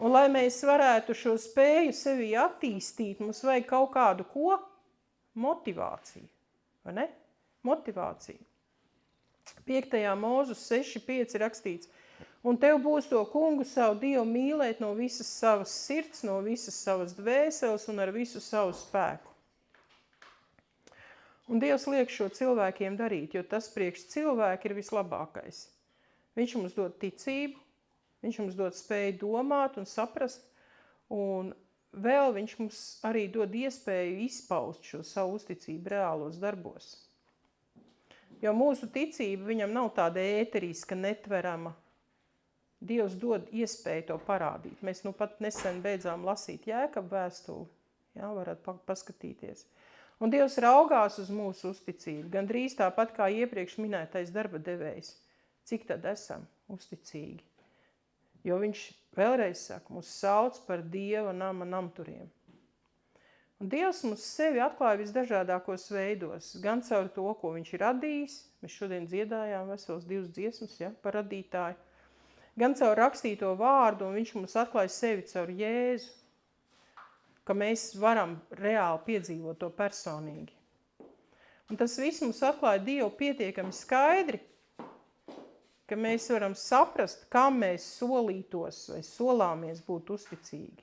Un lai mēs varētu šo spēju sevī attīstīt, mums vajag kaut kādu ko? Motivāciju, vai ne? Motivāciju. 5. Mūzus 6.5 rakstīts: un tev būs to kungu savu Dievu mīlēt no visas savas sirds, no visas savas dvēseles un ar visu savu spēku. Un Dievs liek šo cilvēkiem darīt, jo tas priekš cilvēki ir vislabākais. Viņš mums dod ticību, viņš mums dod spēju domāt un saprast, un vēl viņš mums arī dod iespēju izpaust šo savu uzticību reālos darbos. Jo mūsu ticība viņam nav tāda ēteriska, netverama. Dievs dod iespēju to parādīt. Mēs pat nesen beidzām lasīt Jēkabu vēstuli. Jā, varat paskatīties. Un Dievs raugās uz mūsu uzticību, gandrīz tāpat kā iepriekš minētais darba devējs. Cik tad esam uzticīgi? Jo viņš vēlreiz saka, mūs sauc par Dieva nama namturiem. Un Dievs mums sevi atklāja visdažādākos veidos, gan caur to, ko viņš ir radījis. Mēs šodien dziedājām vesels 2 dziesmas, ja, par radītāju. Gan caur rakstīto vārdu, un viņš mums atklāja sevi caur Jēzu, ka mēs varam reāli piedzīvot to personīgi. Un tas viss mums atklāja Dievu pietiekami skaidri, ka mēs varam saprast, kam mēs solītos vai solāmies būt uzticīgi.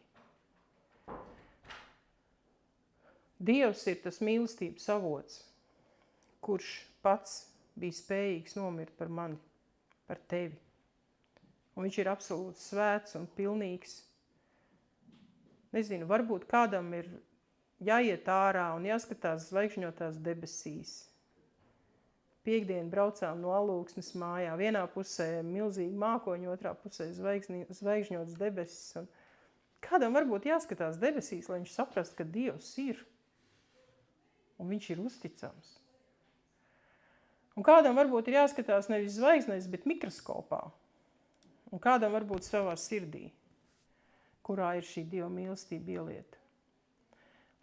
Dievs ir tas mīlestības avots, kurš pats bija spējīgs nomirt par mani, par tevi. Un viņš ir absolūti svēts un pilnīgs. Nezinu, varbūt kādam ir jāiet ārā un jāskatās zvaigžņotās debesīs. Piektdien braucām no Alūksnes mājā. Vienā pusē milzīgi mākoņi, otrā pusē zvaigžņotas debesis. Un kādam varbūt jāskatās debesīs, lai viņš saprast, ka Dievs ir. Un viņš ir uzticams. Un kādam varbūt ir jāskatās nevis zvaigznēs, bet mikroskopā. Un kādam varbūt savā sirdī, kurā ir šī Dieva mīlestība ielieta.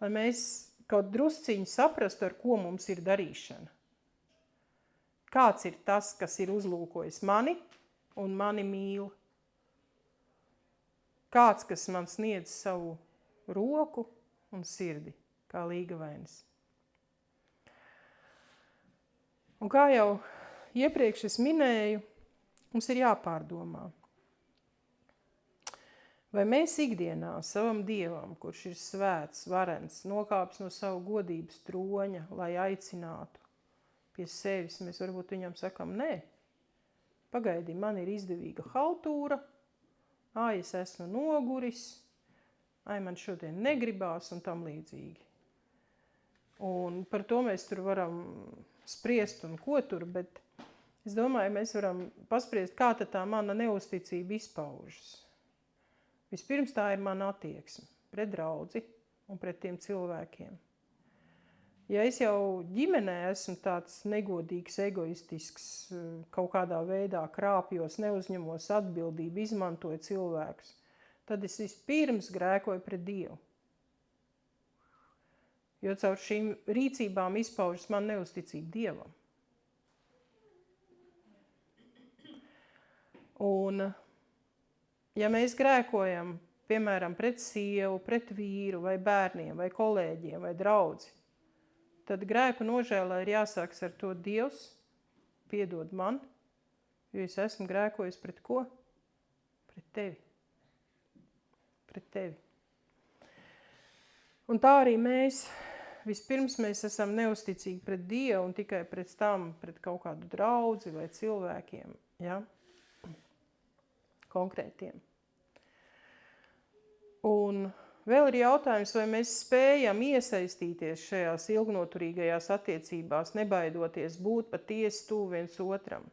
Lai mēs kaut drusciņi saprastu, ar ko mums ir darīšana. Kāds ir tas, kas ir uzlūkojis mani un mani mīl? Kāds, kas man sniedz savu roku un sirdi, kā līgavainis? Un kā jau iepriekš es minēju, mums ir jāpārdomā. Vai mēs ikdienā savam Dievam, kurš ir svēts, varens, nokāpis no savu godības troņa, lai aicinātu pie sevis, mēs varbūt viņam sakam, nē, pagaidi, man ir izdevīga haltūra, es esmu noguris, man šodien negribās un tam līdzīgi. Un par to mēs tur varam spriest un ko tur, bet es domāju, mēs varam paspriest, kā tad tā mana neusticība izpaužas. Vispirms tā ir mana attieksme pret draudzi un pret tiem cilvēkiem. Ja es jau ģimenē esmu tāds negodīgs, egoistisks, kaut kādā veidā krāpjos, neuzņemos atbildību, izmantoju cilvēkus, tad es vispirms grēkoju pret Dievu. Jo caur šīm rīcībām izpaužas man neusticība Dievam. Un, ja mēs grēkojam, piemēram, pret sievu, pret vīru, vai bērniem, vai kolēģiem, vai draudzi, tad grēku nožēlā ir jāsāks ar to Dievs, piedod man, jo es esmu grēkojis pret ko? Pret tevi. Pret tevi. Un tā arī mēs vispirms mēs esam neusticīgi pret Dievu un tikai pret tam, pret kaut kādu draudzi vai cilvēkiem, ja? Konkrētiem. Un vēl ir jautājums, vai mēs spējam iesaistīties šajās ilgnoturīgajās attiecībās, nebaidoties būt patiesi tuvu viens otram.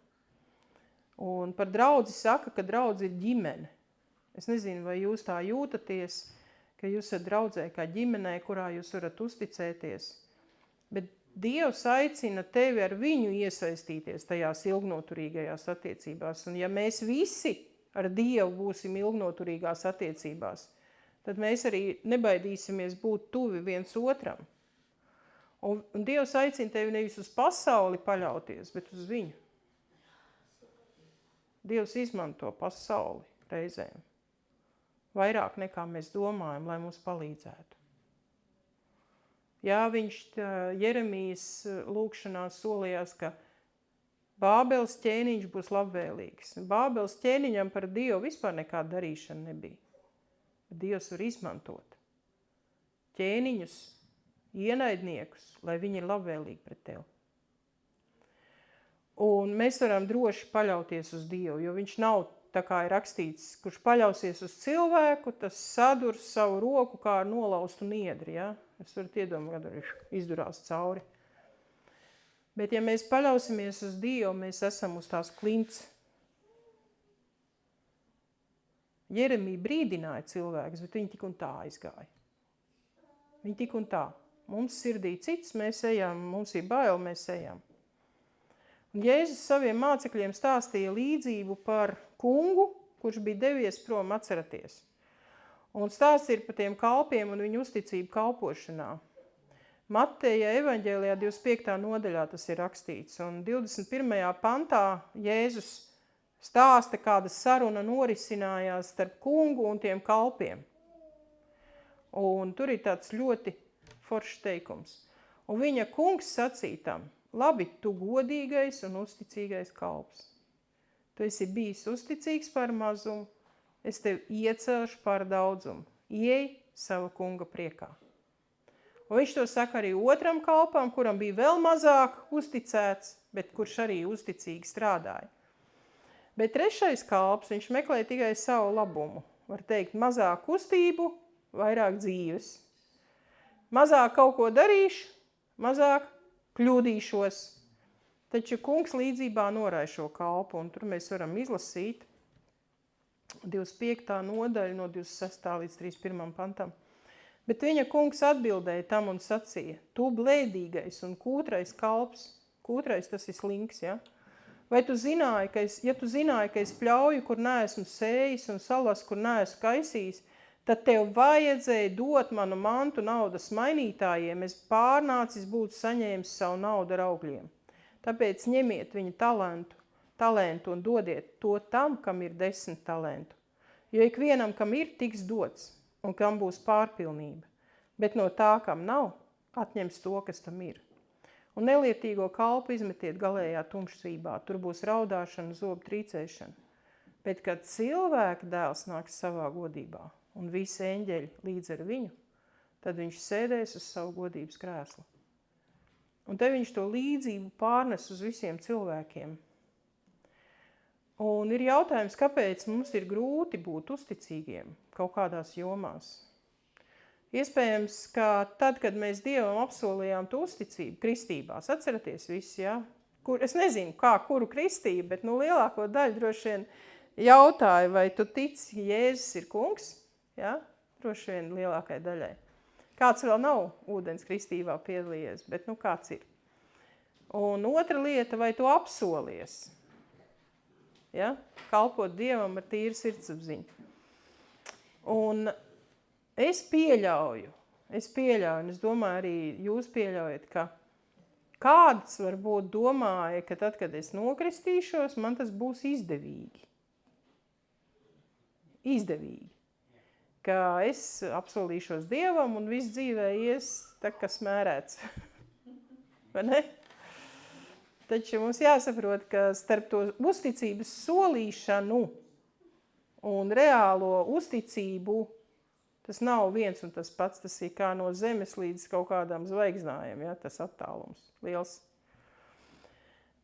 Un par draudzi saka, ka draudzi ir ģimene. Es nezinu, vai jūs tā jūtaties, ka jūs esat draudzē kā ģimenē, kurā jūs varat uzticēties. Bet Dievs aicina tevi ar viņu iesaistīties tajās ilgnoturīgajās attiecībās. Un ja mēs visi ar Dievu būsim ilgnoturīgās attiecībās, tad mēs arī nebaidīsimies būt tuvi viens otram. Un Dievs aicina tevi nevis uz pasauli paļauties, bet uz viņu. Dievs izmanto pasauli reizēm. Vairāk nekā mēs domājam, lai mums palīdzētu. Jā, viņš Jeremijas lūkšanā solījās, ka Bābeles ķēniņš būs labvēlīgs. Bābeles ķēniņam par Dievu vispār nekāda darīšana nebija. Dievs var izmantot ķēniņus, ienaidniekus, lai viņi ir labvēlīgi pret tevi. Un mēs varam droši paļauties uz Dievu, jo viņš nav, tā kā ir rakstīts, kurš paļausies uz cilvēku, tas sadurs savu roku kā ar nolaustu niedri, ja? Es varu iedomāt, kad viņš izdurās cauri. Bet ja mēs paļausimies uz Dievu, mēs esam uz tās klints. Jeremija brīdināja cilvēkus, bet viņi tik un tā aizgāja. Viņi tik un tā. Mums sirdī cits, mēs ejam, mums ir bail, mēs ejam. Un Jēzus saviem mācekļiem stāstīja līdzību par kungu, kurš bija devies prom, atceraties. Un stāsts ir par tiem kalpiem un viņu uzticību kalpošanā. Mateja evaņģēlijā 25. nodaļā tas ir rakstīts. Un 21. pantā Jēzus stāsta, kāda saruna norisinājās starp kungu un tiem kalpiem. Un tur ir tāds ļoti foršs teikums. Un viņa kungs sacītam: labi, tu godīgais un uzticīgais kalps. Tu esi bijis uzticīgs par mazumu, es tevi iecelšu par daudzumu. Ieej sava kunga priekā. Un viņš to saka arī otram kalpam, kuram bija vēl mazāk uzticēts, bet kurš arī uzticīgi strādāja. Bet trešais kalps, viņš meklēja tikai savu labumu. Var teikt, mazāk kustību, vairāk dzīves. Mazāk kaut ko darīšu, mazāk kļūdīšos. Taču kungs līdzībā norāja šo kalpu, un tur mēs varam izlasīt 25. nodaļu no 26. līdz 31. pantam. Bet viņa kungs atbildēja tam un sacīja: tu blēdīgais un kūtrais kalps, kūtrais tas ir slinks, ja? Vai tu zināji, ka es pļauju, kur neesmu sējis, un salas, kur neesmu kaisījis, tad tev vajadzēja dot manu mantu naudas mainītājiem, es pārnācis būtu saņēmis savu naudu ar augļiem. Tāpēc ņemiet viņa talentu un dodiet to tam, kam ir 10 talentu. Jo ikvienam, kam ir, tiks dots, un kam būs pārpilnība. Bet no tā, kam nav, atņems to, kas tam ir. Un nelietīgo kalpu izmetiet galējā tumšsībā, tur būs raudāšana, zobu trīcēšana. Bet, kad cilvēka dēls nāks savā godībā, un visi eņģeļi līdz ar viņu, tad viņš sēdēs uz savu godības krēslu. Un te viņš to līdzību pārnes uz visiem cilvēkiem. Un ir jautājums, kāpēc mums ir grūti būt uzticīgiem kaut kādās jomās. Iespējams, ka tad, kad mēs Dievam apsolījām to uzticību kristībās, atceraties visi, ja? Es nezinu, kuru kristību, bet lielāko daļu droši vien jautāju, vai tu tici, Jēzus ir kungs? Ja? Droši vien lielākai daļai. Kāds vēl nav ūdens kristībā piedalījies, bet kāds ir. Un otra lieta, vai tu apsolies? Ja? Kalpot Dievam ar tīru sirdsapziņu. Un es pieļauju, un es domāju arī jūs pieļaujat, ka kāds varbūt domāja, ka tad, kad es nokristīšos, man tas būs izdevīgi. Ka es apsolīšos Dievam un viss dzīvē ies tā, kā smērēts. Vai ne? Taču mums jāsaprot, ka starp to uzticības solīšanu un reālo uzticību Tas nav viens un tas pats, tas ir kā no zemes līdz kaut kādām zvaigznājiem, ja, tas attālums liels.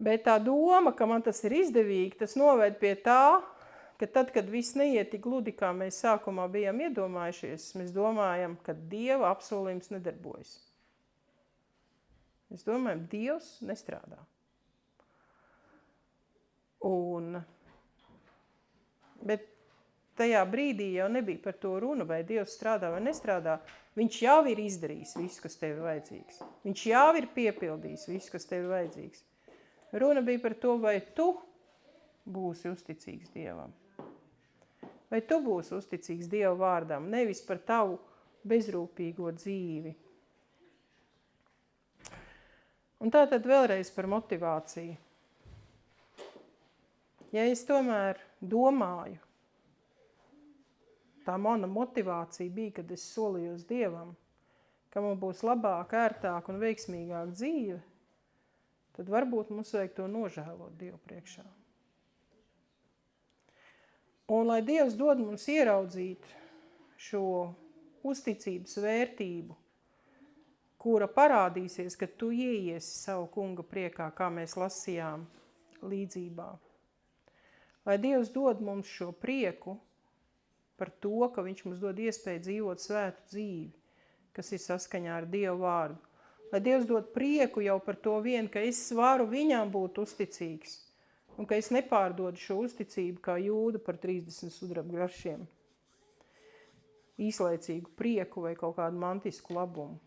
Bet tā doma, ka man tas ir izdevīgi, tas noved pie tā, ka tad, kad viss neiet tik gludi, kā mēs sākumā bijām iedomājušies, mēs domājam, ka Dieva apsolījums nedarbojas. Mēs domājam, Dievs nestrādā. Bet tajā brīdī jau nebija par to runa, vai Dievs strādā vai nestrādā. Viņš jau ir izdarījis visu, kas tev ir vajadzīgs. Viņš jau ir piepildījis visu, kas tev ir vajadzīgs. Runa bija par to, vai tu būsi uzticīgs Dievam. Vai tu būsi uzticīgs Dieva vārdam, nevis par tavu bezrūpīgo dzīvi. Un tātad vēlreiz par motivāciju. Ja es tomēr domāju, tā mana motivācija bija, kad es solījos Dievam, ka man būs labāk, ērtāk un veiksmīgāk dzīve, tad varbūt mums vajag to nožēlot Dievu priekšā. Un lai Dievs dod mums ieraudzīt šo uzticības vērtību, kura parādīsies, kad tu ieiesi savu kunga priekā, kā mēs lasījām līdzībā. Lai Dievs dod mums šo prieku par to, ka viņš mums dod iespēju dzīvot svētu dzīvi, kas ir saskaņā ar Dievu vārdu. Lai Dievs dod prieku jau par to vien, ka es varu viņam būt uzticīgs un ka es nepārdodu šo uzticību kā Jūda par 30 sudraba grašiem. Īslaicīgu prieku vai kaut kādu mantisku labumu.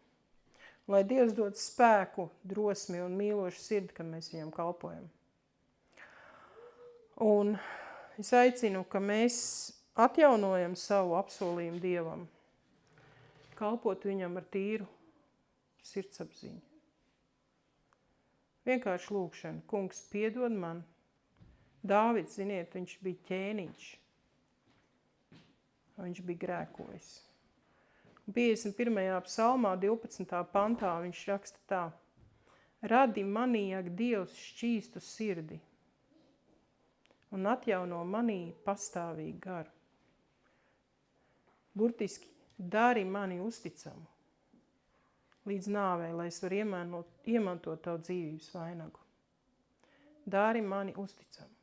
Lai Dievs dod spēku, drosmi un mīlošu sirdi, kad mēs viņam kalpojam. Un es aicinu, ka mēs atjaunojam savu apsolījumu Dievam, kalpot viņam ar tīru sirdsapziņu. Vienkārši lūkšana. Kungs, piedod man. Dāvids, ziniet, viņš bija ķēniņš. Viņš bija grēkojis. 51. psalmā 12. pantā viņš raksta tā. Radi manī, ak Dievs, šķīstu sirdi un atjauno manī pastāvīgu garu. Burtiski, dari mani uzticamu līdz nāvei, lai es varu iemantot tavu dzīvības vainagu. Dari mani uzticamu.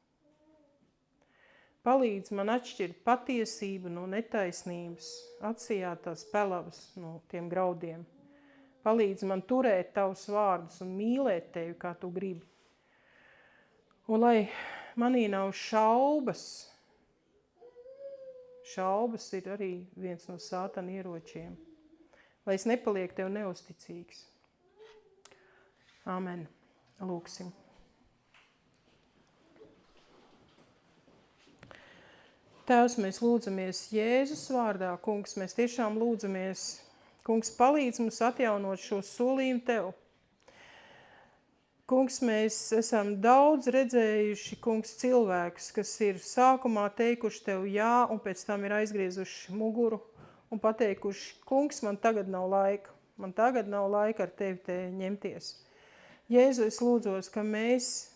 Palīdz man atšķirt patiesību no netaisnības, atsijāt tās pelavas no tiem graudiem. Palīdz man turēt tavus vārdus un mīlēt tevi, kā tu gribi. Un lai manī nav šaubas, šaubas ir arī viens no sātana ieročiem, lai es nepalieku tev neusticīgs. Āmen. Lūksim. Tēvs, mēs lūdzamies Jēzus vārdā, kungs, mēs tiešām lūdzamies, kungs, palīdz mums atjaunot šo solījumu tev. Kungs, mēs esam daudz redzējuši, kungs, cilvēkus, kas ir sākumā teikuši tev jā, un pēc tam ir aizgriezuši muguru un pateikuši, kungs, man tagad nav laika ar tevi te ņemties. Jēzu, es lūdzos, ka mēs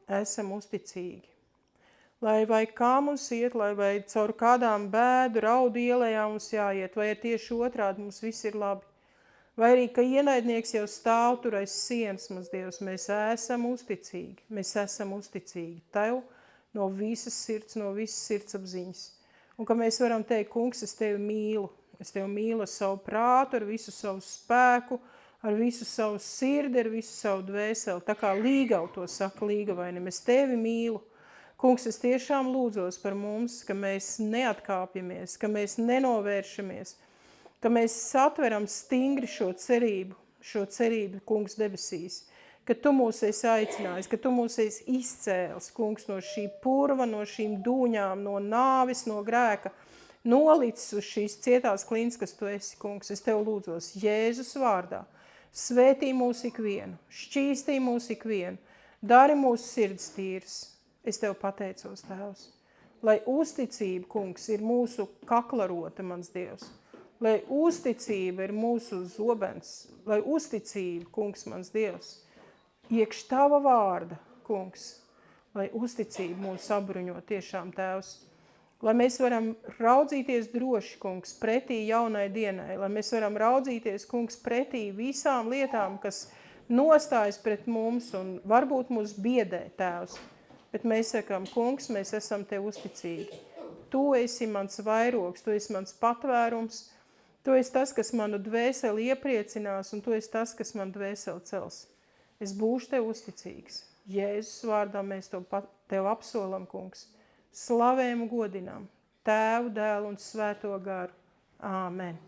esam uzticīgi. Lai vai kā mums iet, lai vai caur kādām bēdu, raudu ielējām mums jāiet, vai tieši otrādi mums viss ir labi. Vai arī, ka ienaidnieks jau stāv tur aiz sienas, mans Dievs, mēs esam uzticīgi tev no visas sirdsapziņas. Un ka mēs varam teikt, kungs, es tevi mīlu ar savu prātu, ar visu savu spēku, ar visu savu sirdi, ar visu savu dvēseli. Tā kā Līgava to saka, Līgavaini, es tevi mīlu. Kungs, es tiešām lūdzos par mums, ka mēs neatkāpjamies, ka mēs nenovēršamies, ka mēs satveram stingri šo cerību, kungs, debesīs, ka tu mūs esi aicinājis, ka tu mūs esi izcēlis, kungs, no šī purva, no šīm dūņām, no nāvis, no grēka, nolicis uz šīs cietās klints, kas tu esi, kungs. Es tev lūdzos Jēzus vārdā, svētī mūs ikvienu, šķīstī mūs ikvienu, dari mūsu sirds tīras. Es tev pateicos, Tēvs, lai uzticība, kungs, ir mūsu kaklarote, mans Dievs, lai uzticība ir mūsu zobens, lai uzticība, kungs, mans Dievs, iekš tava vārda, kungs, lai uzticība mūs sabruņo tiešām, Tēvs, Lai mēs varam raudzīties droši, kungs, pretī jaunai dienai, lai mēs varam raudzīties, kungs, pretī visām lietām, kas nostājas pret mums un varbūt mūs biedē, Tēvs. Bet mēs sakām, kungs, mēs esam Tev uzticīgi. Tu esi mans vairogs, Tu esi mans patvērums, Tu esi tas, kas manu dvēseli iepriecinās, un Tu esi tas, kas man dvēseli cels. Es būšu Tev uzticīgs. Jēzus vārdā mēs Tev apsolam, kungs. Slavējam un godinām Tēvu, Dēlu un Svēto garu. Āmen.